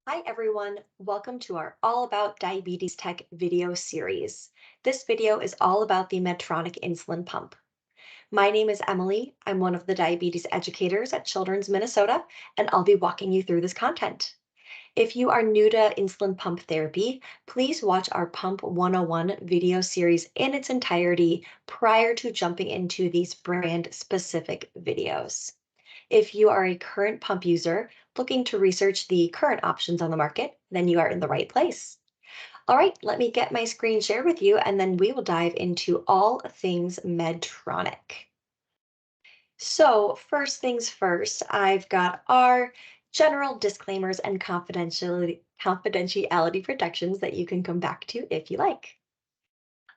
Hi everyone, welcome to our All About Diabetes Tech video series. This video is all about the Medtronic insulin pump. My name is Emily. I'm one of the diabetes educators at Children's Minnesota, and I'll be walking you through this content. If you are new to insulin pump therapy, please watch our Pump 101 video series in its entirety prior to jumping into these brand specific videos. If you are a current pump user looking to research the current options on the market, then you are in the right place. All right, let me get my screen shared with you, and then we will dive into all things Medtronic. So, first things first, I've got our general disclaimers and confidentiality protections that you can come back to if you like.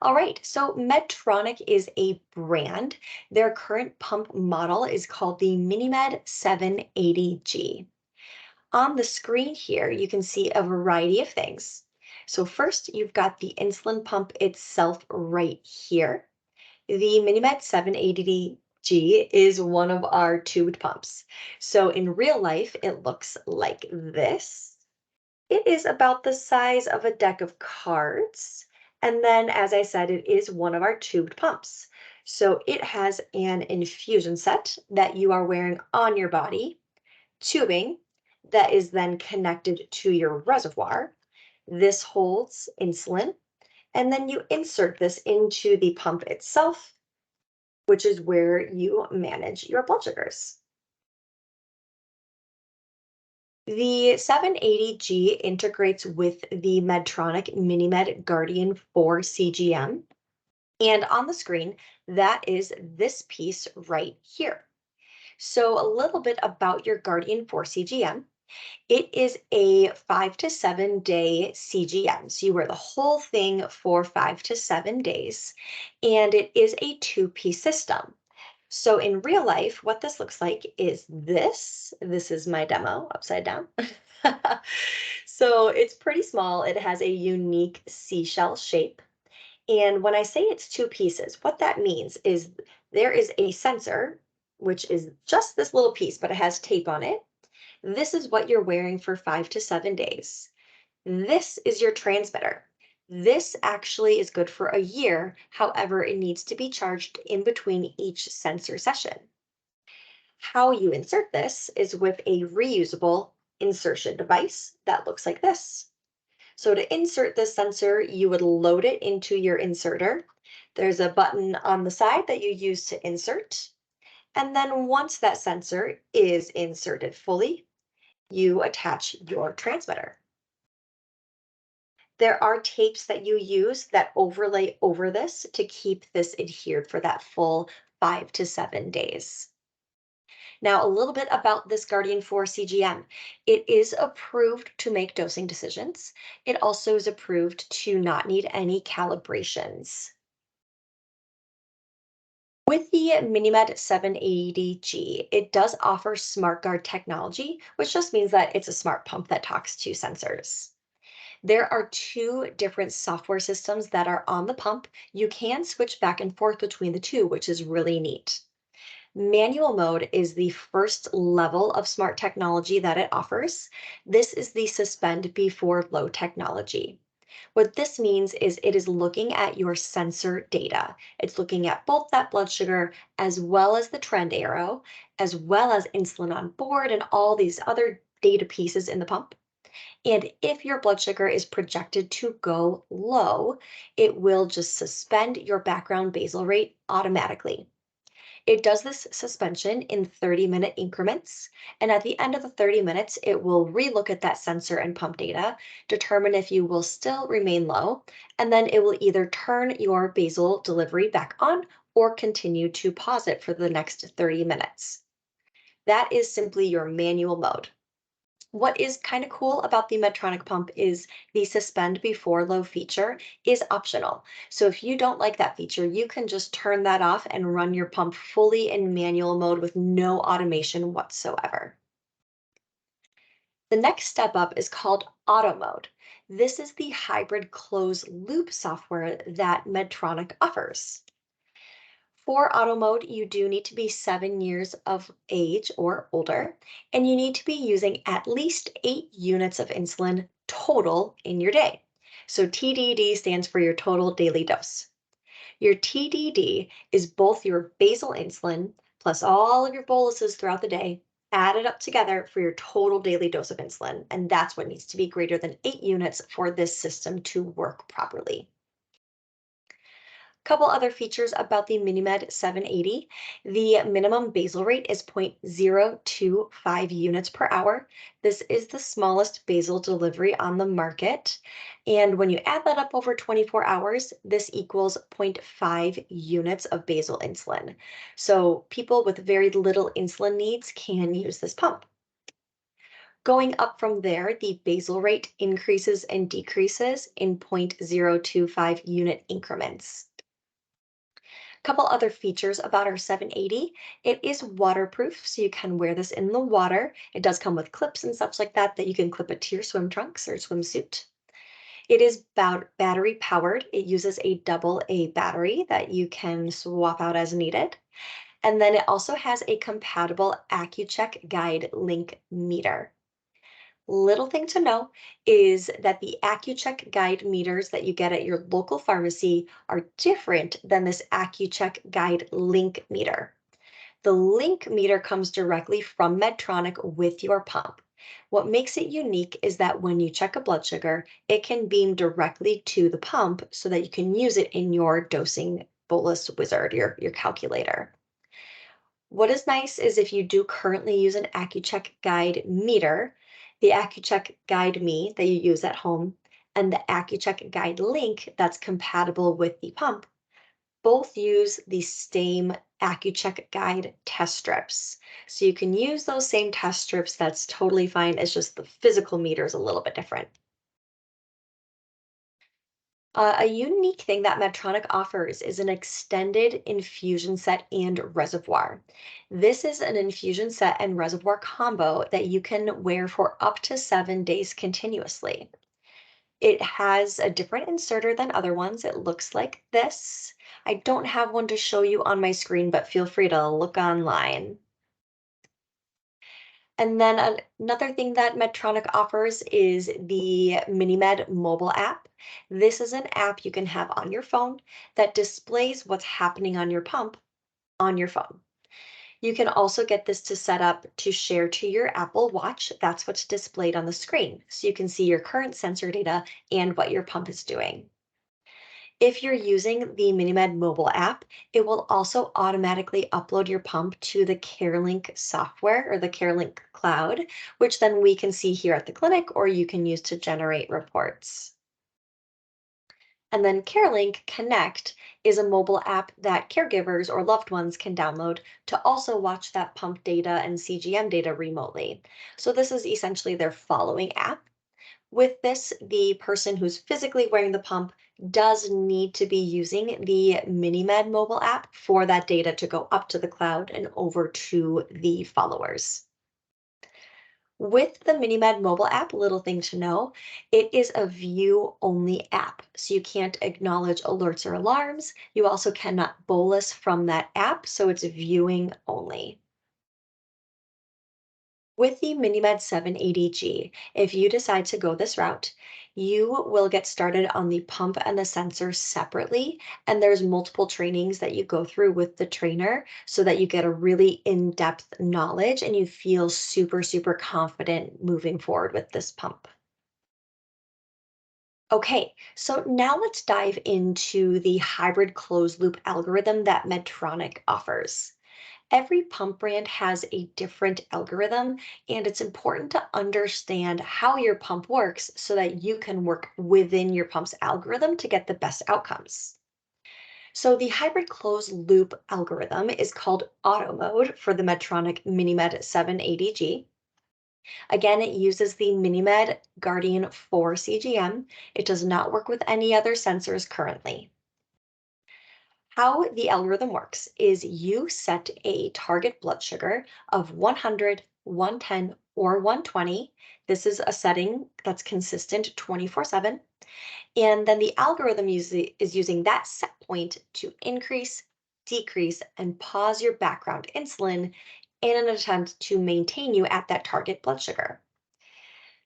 All right, so Medtronic is a brand. Their current pump model is called the MiniMed 780G. On the screen here, you can see a variety of things. So first, you've got the insulin pump itself right here. The MiniMed 780G is one of our tubed pumps. So in real life, it looks like this. It is about the size of a deck of cards. And then, as I said, it is one of our tubed pumps. So it has an infusion set that you are wearing on your body, tubing that is then connected to your reservoir. This holds insulin, and then you insert this into the pump itself, which is where you manage your blood sugars. The 780G integrates with the Medtronic MiniMed Guardian 4 CGM. And on the screen, that is this piece right here. So a little bit about your Guardian 4 CGM. It is a 5 to 7 day CGM. So you wear the whole thing for 5 to 7 days, and it is a two-piece system. So in real life, what this looks like is this. This is my demo upside down. So it's pretty small. It has a unique seashell shape. And when I say it's two pieces, what that means is there is a sensor, which is just this little piece, but it has tape on it. This is what you're wearing for 5 to 7 days. This is your transmitter. This actually is good for a year. However, it needs to be charged in between each sensor session. How you insert this is with a reusable insertion device that looks like this. So to insert this sensor, you would load it into your inserter. There's a button on the side that you use to insert. And then once that sensor is inserted fully, you attach your transmitter. There are tapes that you use that overlay over this to keep this adhered for that full 5 to 7 days. Now, a little bit about this Guardian 4 CGM. It is approved to make dosing decisions. It also is approved to not need any calibrations. With the MiniMed 780G, it does offer SmartGuard technology, which just means that it's a smart pump that talks to sensors. There are two different software systems that are on the pump. You can switch back and forth between the two, which is really neat. Manual mode is the first level of smart technology that it offers. This is the suspend before low technology. What this means is it is looking at your sensor data. It's looking at both that blood sugar as well as the trend arrow, as well as insulin on board and all these other data pieces in the pump. And if your blood sugar is projected to go low, it will just suspend your background basal rate automatically. It does this suspension in 30-minute increments, and at the end of the 30 minutes, it will relook at that sensor and pump data, determine if you will still remain low, and then it will either turn your basal delivery back on or continue to pause it for the next 30 minutes. That is simply your manual mode. What is kind of cool about the Medtronic pump is the suspend before low feature is optional. So if you don't like that feature, you can just turn that off and run your pump fully in manual mode with no automation whatsoever. The next step up is called auto mode. This is the hybrid closed loop software that Medtronic offers. For auto mode, you do need to be 7 years of age or older, and you need to be using at least 8 units of insulin total in your day. So TDD stands for your total daily dose. Your TDD is both your basal insulin plus all of your boluses throughout the day added up together for your total daily dose of insulin. And that's what needs to be greater than 8 units for this system to work properly. Couple other features about the MiniMed 780. The minimum basal rate is 0.025 units per hour. This is the smallest basal delivery on the market. And when you add that up over 24 hours, this equals zero point 0.5 units of basal insulin. So people with very little insulin needs can use this pump. Going up from there, the basal rate increases and decreases in 0.025 unit increments. Couple other features about our 780. It is waterproof, so you can wear this in the water. It does come with clips and such like that that you can clip it to your swim trunks or swimsuit. It is battery powered. It uses a AA battery that you can swap out as needed. And then it also has a compatible AccuCheck Guide link meter. Little thing to know is that the AccuCheck Guide meters that you get at your local pharmacy are different than this AccuCheck Guide link meter. The link meter comes directly from Medtronic with your pump. What makes it unique is that when you check a blood sugar, it can beam directly to the pump so that you can use it in your dosing bolus wizard, your calculator. What is nice is if you do currently use an AccuCheck Guide meter, the AccuCheck Guide Me that you use at home, and the AccuCheck Guide Link that's compatible with the pump, both use the same AccuCheck Guide test strips. So you can use those same test strips, that's totally fine. It's just the physical meter is a little bit different. A unique thing that Medtronic offers is an extended infusion set and reservoir. This is an infusion set and reservoir combo that you can wear for up to 7 days continuously. It has a different inserter than other ones. It looks like this. I don't have one to show you on my screen, but feel free to look online. And then another thing that Medtronic offers is the MiniMed mobile app. This is an app you can have on your phone that displays what's happening on your pump on your phone. You can also get this to set up to share to your Apple Watch. That's what's displayed on the screen. So you can see your current sensor data and what your pump is doing. If you're using the MiniMed mobile app, it will also automatically upload your pump to the CareLink software or the CareLink cloud, which then we can see here at the clinic or you can use to generate reports. And then CareLink Connect is a mobile app that caregivers or loved ones can download to also watch that pump data and CGM data remotely. So this is essentially their following app. With this, the person who's physically wearing the pump does need to be using the MiniMed mobile app for that data to go up to the cloud and over to the followers. With the MiniMed mobile app, little thing to know, it is a view-only app. So you can't acknowledge alerts or alarms. You also cannot bolus from that app, so it's viewing only. With the MiniMed 780G, if you decide to go this route, you will get started on the pump and the sensor separately, and there's multiple trainings that you go through with the trainer so that you get a really in-depth knowledge and you feel super, super confident moving forward with this pump. Okay, so now let's dive into the hybrid closed loop algorithm that Medtronic offers. Every pump brand has a different algorithm, and it's important to understand how your pump works so that you can work within your pump's algorithm to get the best outcomes. So the hybrid closed loop algorithm is called auto mode for the Medtronic MiniMed 780G. Again, it uses the MiniMed Guardian 4 CGM. It does not work with any other sensors currently. How the algorithm works is you set a target blood sugar of 100, 110, or 120. This is a setting that's consistent 24/7. And then the algorithm is using that set point to increase, decrease, and pause your background insulin in an attempt to maintain you at that target blood sugar.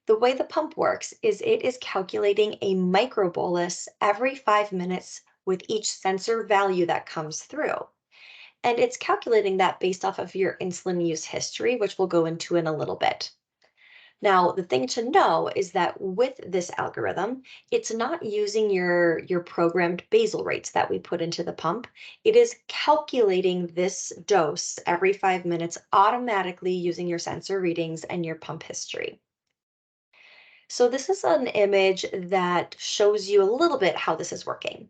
The way the pump works is it is calculating a microbolus every 5 minutes with each sensor value that comes through. And it's calculating that based off of your insulin use history, which we'll go into in a little bit. Now, the thing to know is that with this algorithm, it's not using your programmed basal rates that we put into the pump. It is calculating this dose every 5 minutes automatically using your sensor readings and your pump history. So this is an image that shows you a little bit how this is working.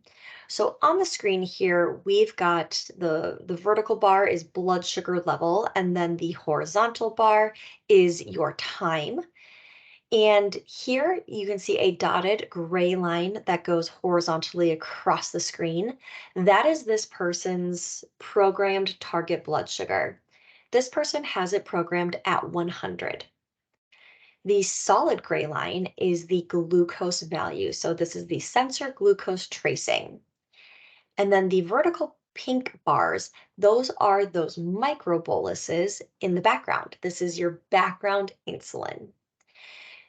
So on the screen here, we've got the vertical bar is blood sugar level, and then the horizontal bar is your time. And here you can see a dotted gray line that goes horizontally across the screen. That is this person's programmed target blood sugar. This person has it programmed at 100. The solid gray line is the glucose value. So this is the sensor glucose tracing. And then the vertical pink bars, those are those microboluses in the background. This is your background insulin.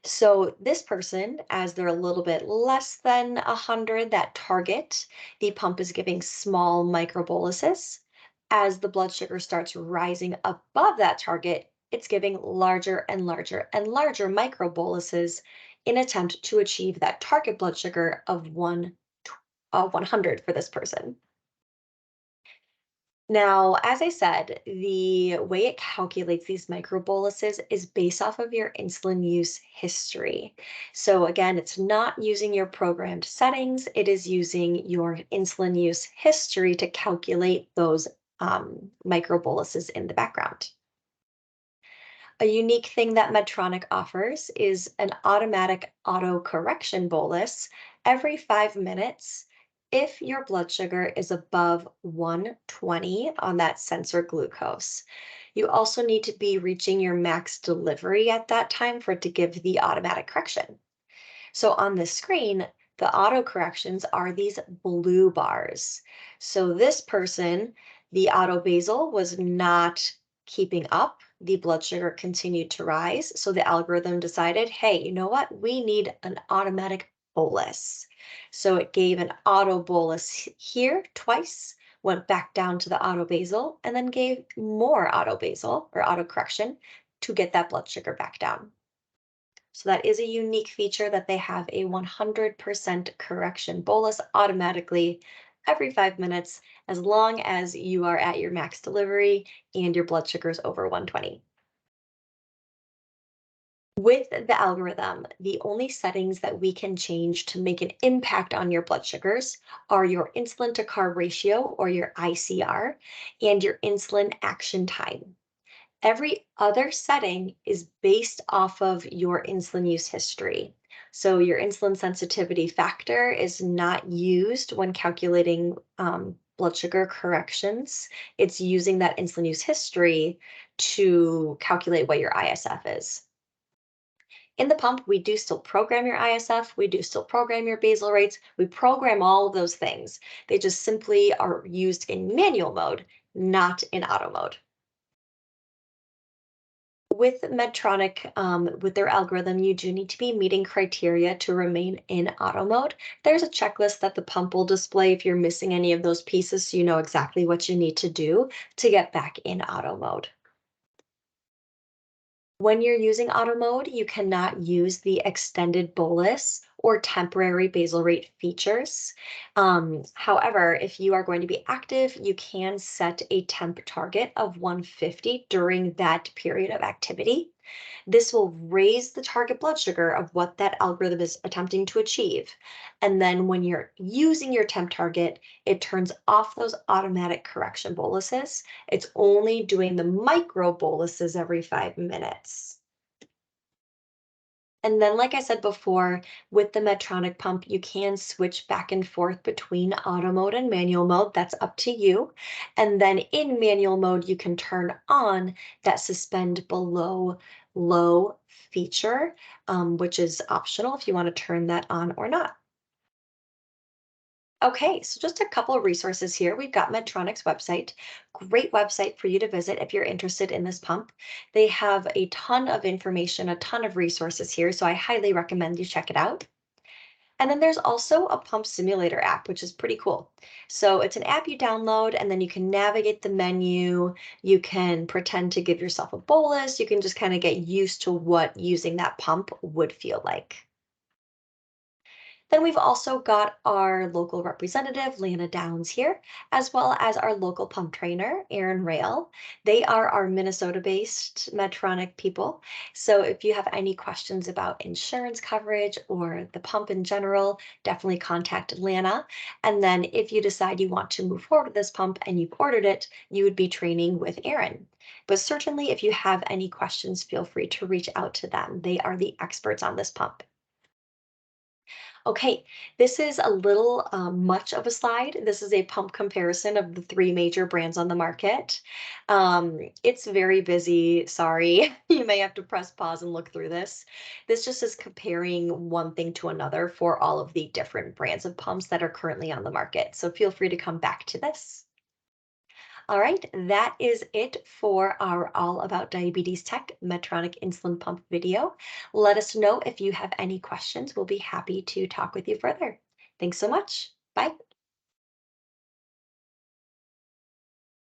So this person, as they're a little bit less than 100, that target, the pump is giving small microboluses. As the blood sugar starts rising above that target, it's giving larger and larger and larger microboluses in attempt to achieve that target blood sugar of 100 for this person. Now, as I said, the way it calculates these microboluses is based off of your insulin use history. So again, it's not using your programmed settings, it is using your insulin use history to calculate those microboluses in the background. A unique thing that Medtronic offers is an automatic auto correction bolus every 5 minutes if your blood sugar is above 120 on that sensor glucose. You also need to be reaching your max delivery at that time for it to give the automatic correction. So on the screen, the auto corrections are these blue bars. So this person, the auto basal was not keeping up. The blood sugar continued to rise. So the algorithm decided, hey, you know what? We need an automatic bolus. So it gave an auto bolus here twice, went back down to the auto basal, and then gave more auto basal or auto correction to get that blood sugar back down. So that is a unique feature that they have a 100% correction bolus automatically every 5 minutes, as long as you are at your max delivery and your blood sugar is over 120. With the algorithm, the only settings that we can change to make an impact on your blood sugars are your insulin to carb ratio or your ICR and your insulin action time. Every other setting is based off of your insulin use history. So your insulin sensitivity factor is not used when calculating blood sugar corrections. It's using that insulin use history to calculate what your ISF is. In the pump, we do still program your ISF, we do still program your basal rates, we program all of those things. They just simply are used in manual mode, not in auto mode. With Medtronic, with their algorithm, you do need to be meeting criteria to remain in auto mode. There's a checklist that the pump will display if you're missing any of those pieces, so you know exactly what you need to do to get back in auto mode. When you're using auto mode, you cannot use the extended bolus or temporary basal rate features. However, if you are going to be active, you can set a temp target of 150 during that period of activity. This will raise the target blood sugar of what that algorithm is attempting to achieve. And then when you're using your temp target, it turns off those automatic correction boluses. It's only doing the micro boluses every 5 minutes. And then, like I said before, with the Medtronic pump, you can switch back and forth between auto mode and manual mode. That's up to you. And then in manual mode, you can turn on that suspend below low feature, which is optional if you want to turn that on or not. Okay, so just a couple of resources here. We've got Medtronic's website, great website for you to visit if you're interested in this pump. They have a ton of information, a ton of resources here, so I highly recommend you check it out. And then there's also a pump simulator app, which is pretty cool. So it's an app you download, and then you can navigate the menu. You can pretend to give yourself a bolus. You can just kind of get used to what using that pump would feel like. Then we've also got our local representative, Lana Downs here, as well as our local pump trainer, Aaron Rail. They are our Minnesota-based Medtronic people. So if you have any questions about insurance coverage or the pump in general, definitely contact Lana. And then if you decide you want to move forward with this pump and you've ordered it, you would be training with Aaron. But certainly if you have any questions, feel free to reach out to them. They are the experts on this pump. Okay, this is a little much of a slide. This is a pump comparison of the three major brands on the market. It's very busy. Sorry, you may have to press pause and look through this. This just is comparing one thing to another for all of the different brands of pumps that are currently on the market. So feel free to come back to this. All right, that is it for our All About Diabetes Tech Medtronic insulin pump video. Let us know if you have any questions. We'll be happy to talk with you further. Thanks so much. Bye.